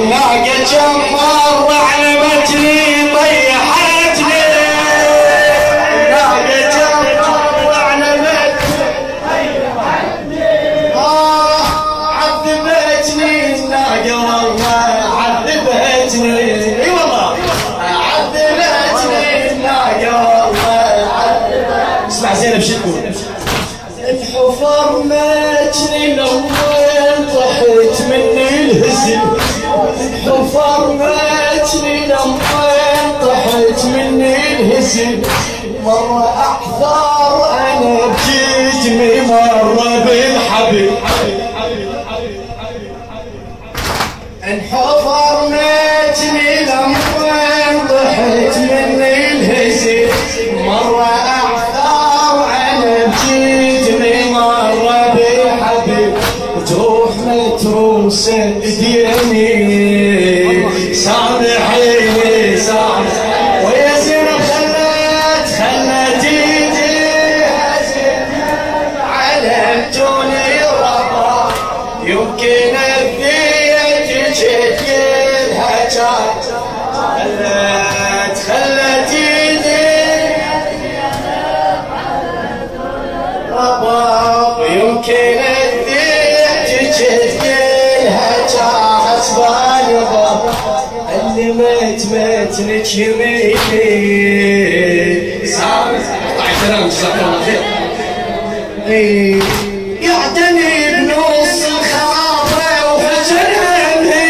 الناقة كم مرة علمتني طيحتني الناقة كم مرة علمتني طيحتني عذبتني الناقة والله عذبتني اي والله عذبتني الناقة والله عذبتني. اسمع زينب شو تقول؟ الحفر ماتني لوين طحت مني الهزل الحفر ماتني لوين طحت مني الهزل مرة احذر انا بجسمي مرة بالحبل انحفر ماتني لوين طحت مني الهزل مرة احذر انا بجسمي مرة بالحبل وتروح متروسة ايديني سامحيني سامحيني ويا زينب خلت ايدي علمتوني ربا يمكن اذيت جديدها خلت ايدي ربا يمكن اللي ماتني يميني سامي قطع الكلام جزاك الله خير يعتني بنص الخرابة وحجر همي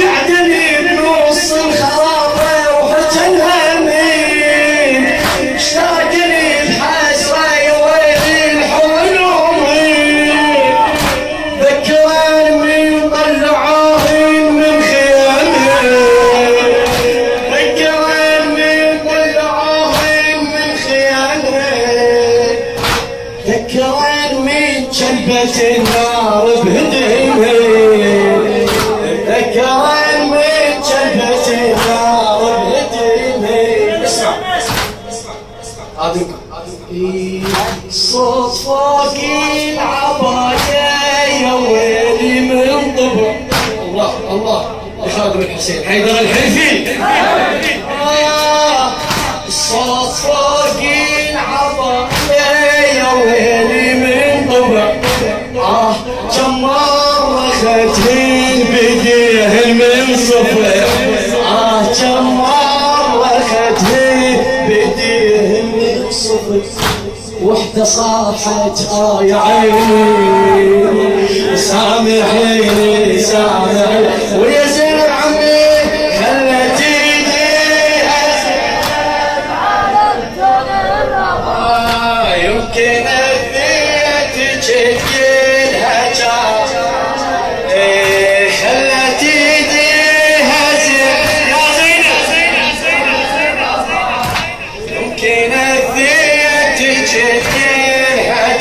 يعتني بنص الخرابة وحجر همي اشتاقني بحسرة يا ويلي الحلومي ذكران من طلعوهن من خيامي ذكران من طلعوهن من خيامي ذكران من جلبة النار بهديمي ذكران من جلبة النار بهديمي. اسمع صوت فوق العباية يا ويلي من ضبع الله الله يا خادم الحسين حيدر الحلفي الصوت فوق العباية يا ويلي من ضبع كم مرة اخذتهن بديهن من صفر كم مرة اخذتهن بديهن من صفر وحدة صاحت يا عيني سامحيني سامحيني ويا زين عمي خلت ايدي يمكن اذيت جديدها خلت ايدي هزل يا زينب يمكن اذيت جديدها